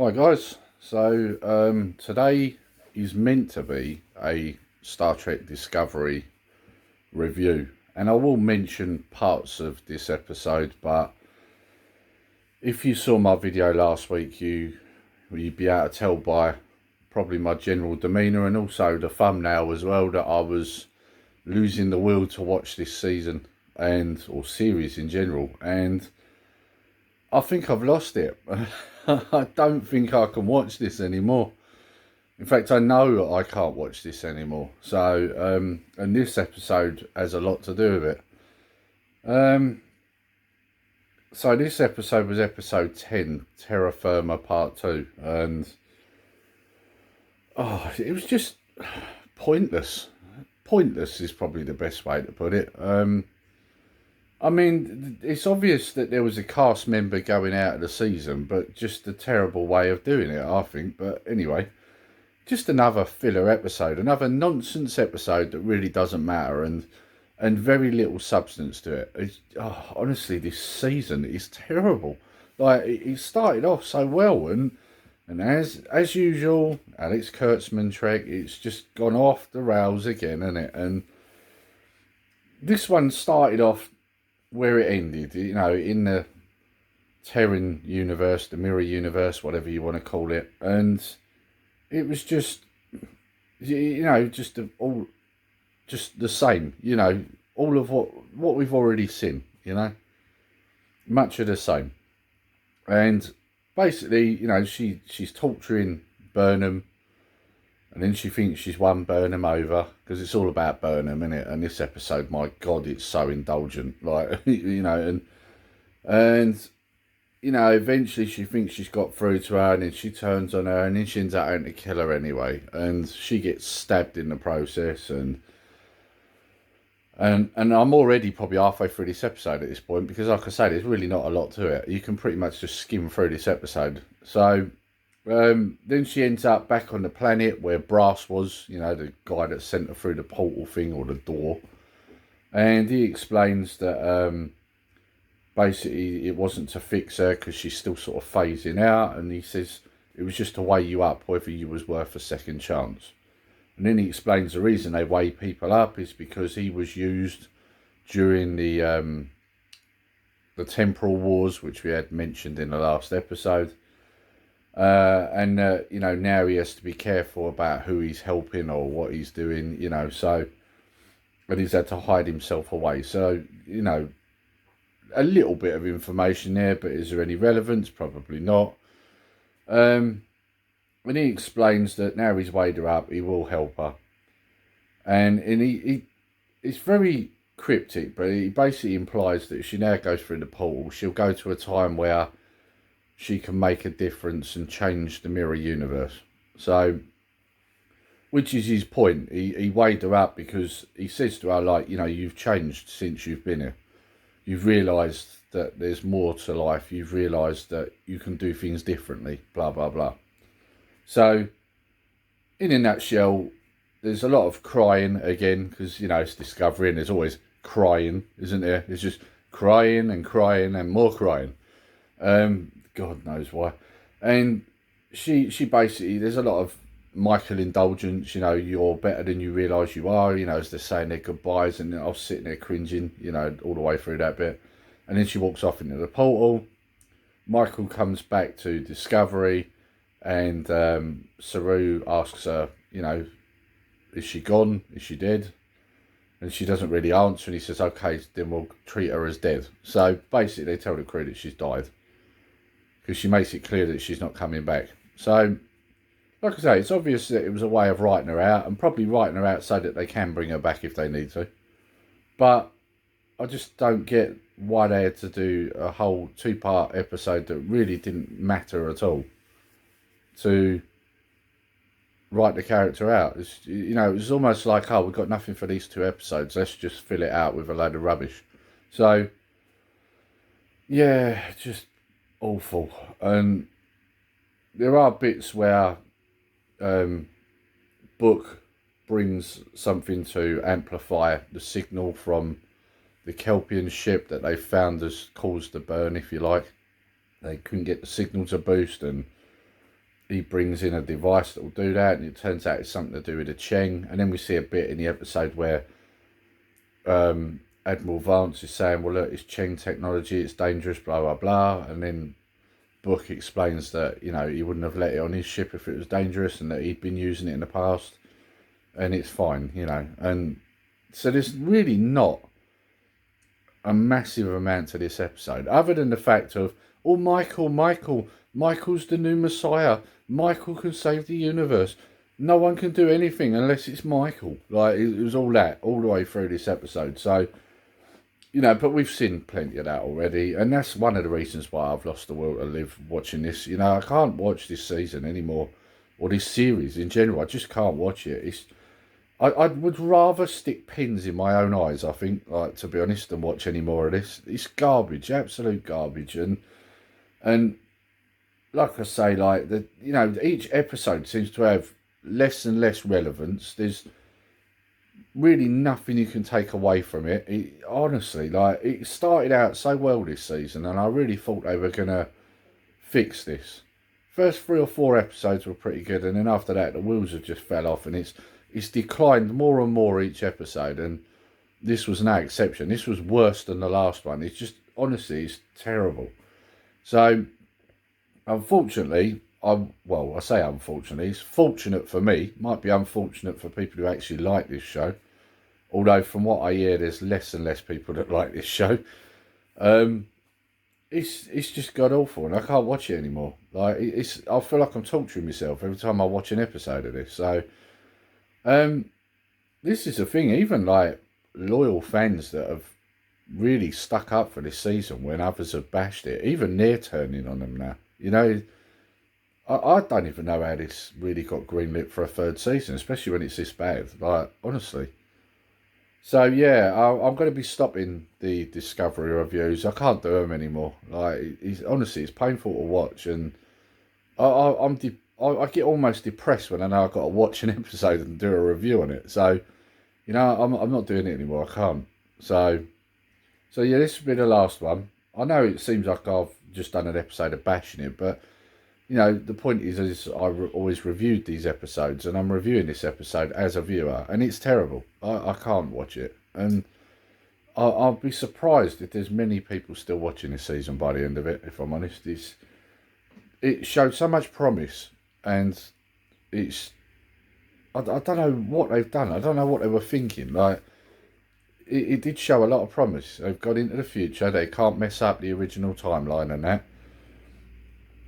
Hi guys, so today is meant to be a Star Trek Discovery review, and I will mention parts of this episode, but if you saw my video last week, you'd be able to tell by probably my general demeanour and also the thumbnail as well that I was losing the will to watch this season or series in general, and I think I've lost it. I don't think I can watch this anymore. In fact, I know I can't watch this anymore. So, and this episode has a lot to do with it. So this episode was episode 10, Terra Firma Part 2. And, it was just pointless. Pointless is probably the best way to put it. I mean, it's obvious that there was a cast member going out of the season, but just a terrible way of doing it, I think. But anyway, just another filler episode, another nonsense episode that really doesn't matter and very little substance to it. Honestly, this season is terrible. Like, it started off so well, and as usual, Alex Kurtzman Trek, it's just gone off the rails again, isn't it? And this one started off where it ended, in the Terran universe, the mirror universe, whatever you want to call it, and it was just, all just the same, all of what we've already seen, much of the same, and basically, she's torturing Burnham. And then she thinks she's won Burnham over, because it's all about Burnham, isn't it? And this episode, my God, it's so indulgent. Like, and eventually she thinks she's got through to her, and then she turns on her, and then she ends up having to kill her anyway. And she gets stabbed in the process, and I'm already probably halfway through this episode at this point, because like I say, there's really not a lot to it. You can pretty much just skim through this episode. So then she ends up back on the planet where Brass was, the guy that sent her through the portal thing or the door. And he explains that basically it wasn't to fix her because she's still sort of phasing out. And he says it was just to weigh you up, whether you was worth a second chance. And then he explains the reason they weigh people up is because he was used during the temporal wars, which we had mentioned in the last episode. Now he has to be careful about who he's helping or what he's doing, so, and he's had to hide himself away. So, a little bit of information there, but is there any relevance? Probably not. And he explains that now he's weighed her up, he will help her. And it's very cryptic, but he basically implies that if she now goes through the portal, she'll go to a time where she can make a difference and change the mirror universe. So, which is his point. He weighed her up because he says to her, like, you've changed since you've been here. You've realised that there's more to life. You've realised that you can do things differently, blah, blah, blah. So, in a nutshell, there's a lot of crying again, because, it's Discovery and there's always crying, isn't there? There's just crying and more crying. God knows why. And she basically, there's a lot of Michael indulgence, you're better than you realise you are, as they're saying their goodbyes, and I was sitting there cringing, all the way through that bit. And then she walks off into the portal. Michael comes back to Discovery, and Saru asks her, is she gone? Is she dead? And she doesn't really answer, and he says, okay, then we'll treat her as dead. So basically they tell the crew that she's died, because she makes it clear that she's not coming back. So, like I say, it's obvious that it was a way of writing her out, and probably writing her out so that they can bring her back if they need to. But I just don't get why they had to do a whole 2-part episode that really didn't matter at all to write the character out. It was almost like, we've got nothing for these 2 episodes, let's just fill it out with a load of rubbish. So, yeah, just awful. And there are bits where Book brings something to amplify the signal from the Kelpian ship that they found has caused the burn, if you like. They couldn't get the signal to boost, and he brings in a device that will do that, and it turns out it's something to do with the Cheng. And then we see a bit in the episode where Admiral Vance is saying, well, look, it's Cheng technology, it's dangerous, blah, blah, blah. And then Book explains that, you know, he wouldn't have let it on his ship if it was dangerous, and that he'd been using it in the past, and it's fine, you know. And so there's really not a massive amount to this episode, other than the fact of, oh, Michael's the new Messiah. Michael can save the universe. No one can do anything unless it's Michael. Like, it was all that, all the way through this episode. So, you know, but we've seen plenty of that already. And that's one of the reasons why I've lost the will to live watching this. You know, I can't watch this season anymore, or this series in general. I just can't watch it. I would rather stick pins in my own eyes, I think, like, to be honest, than watch any more of this. It's garbage, absolute garbage. And like I say, like, you know, each episode seems to have less and less relevance. There's really nothing you can take away from it. Honestly, like, it started out so well this season, and I really thought they were going to fix this. First 3 or 4 episodes were pretty good, and then after that, the wheels have just fell off, and it's declined more and more each episode, and this was no exception. This was worse than the last one. It's just, honestly, it's terrible. So, unfortunately, I say unfortunately, it's fortunate for me, might be unfortunate for people who actually like this show, although from what I hear, there's less and less people that like this show. It's just god awful, and I can't watch it anymore. Like, I feel like I'm torturing myself every time I watch an episode of this. So, this is the thing, even like loyal fans that have really stuck up for this season when others have bashed it, even they're turning on them now. You know, I don't even know how this really got greenlit for a 3rd season, especially when it's this bad, like, honestly. So yeah, I'm going to be stopping the Discovery reviews. I can't do them anymore. Like, honestly, it's painful to watch, and I get almost depressed when I know I've got to watch an episode and do a review on it. So, you know, I'm not doing it anymore. I can't. So yeah, this will be the last one. I know it seems like I've just done an episode of bashing it, but, you know, the point is I always reviewed these episodes, and I'm reviewing this episode as a viewer, and it's terrible. I can't watch it, and I'll be surprised if there's many people still watching this season by the end of it, if I'm honest. It showed so much promise, and I don't know what they've done. I don't know what they were thinking. Like, it did show a lot of promise. They've got into the future. They can't mess up the original timeline and that.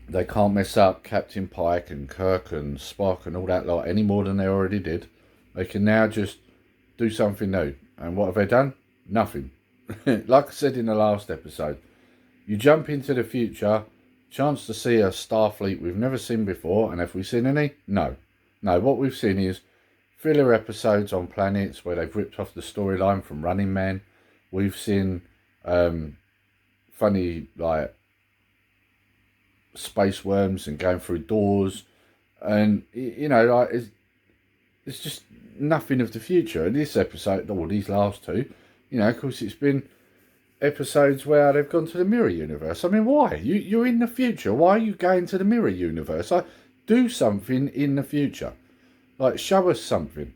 They can't mess up Captain Pike and Kirk and Spock and all that lot any more than they already did. They can now just do something new. And what have they done? Nothing. Like I said in the last episode, you jump into the future, chance to see a Starfleet we've never seen before, and have we seen any? No. No, what we've seen is filler episodes on planets where they've ripped off the storyline from Running Man. We've seen funny, like, space worms and going through doors, and, you know, like, it's just nothing of the future. And this episode, or these last 2, you know, of course, it's been episodes where they've gone to the mirror universe. I mean, why? You're in the future. Why are you going to the mirror universe? Like, do something in the future. Like, show us something.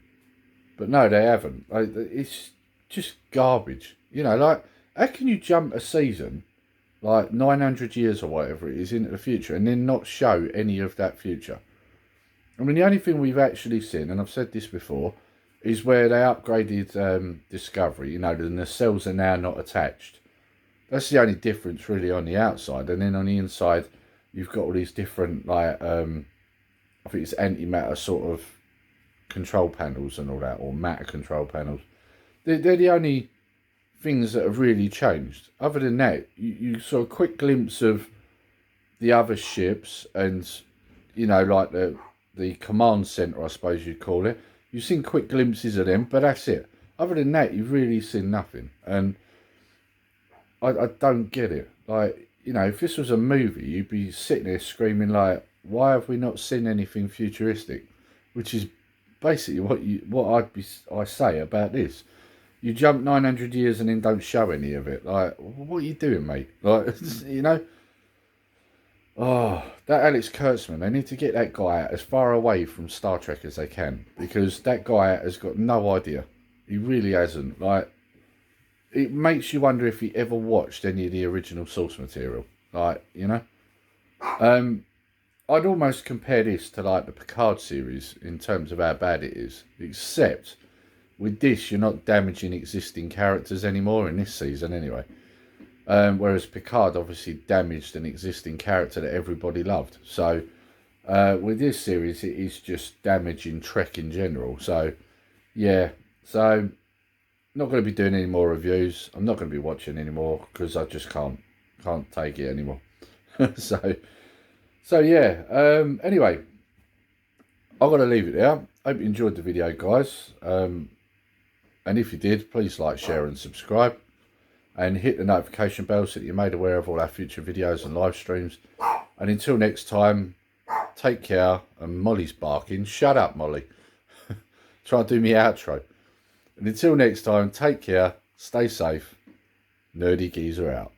But no, they haven't. Like, it's just garbage. You know, like, how can you jump a season, like 900 years or whatever it is, into the future, and then not show any of that future? I mean, the only thing we've actually seen, and I've said this before, is where they upgraded Discovery. You know, the nacelles are now not attached. That's the only difference really on the outside. And then on the inside, you've got all these different, like, I think it's antimatter sort of control panels and all that, or matter control panels. They're the only things that have really changed. Other than that, you saw a quick glimpse of the other ships, and, you know, like the command centre, I suppose you'd call it. You've seen quick glimpses of them, but that's it. Other than that, you've really seen nothing. And I don't get it. Like, you know, if this was a movie, you'd be sitting there screaming, like, why have we not seen anything futuristic? Which is basically what I say about this. You jump 900 years and then don't show any of it. Like, what are you doing, mate? Like, you know? Oh, that Alex Kurtzman, they need to get that guy as far away from Star Trek as they can, because that guy has got no idea. He really hasn't. Like, it makes you wonder if he ever watched any of the original source material. Like, you know? I'd almost compare this to like the Picard series in terms of how bad it is. Except with this, you're not damaging existing characters anymore in this season anyway. Whereas Picard obviously damaged an existing character that everybody loved. So with this series, it is just damaging Trek in general. So yeah, so not going to be doing any more reviews. I'm not going to be watching anymore because I just can't take it anymore. so yeah. Anyway, I'm going to leave it there. Hope you enjoyed the video, guys. And if you did, please like, share, and subscribe. And hit the notification bell so that you're made aware of all our future videos and live streams. And until next time, take care. And Molly's barking. Shut up, Molly. Try and do me outro. And until next time, take care, stay safe. Nerdy Geezer out.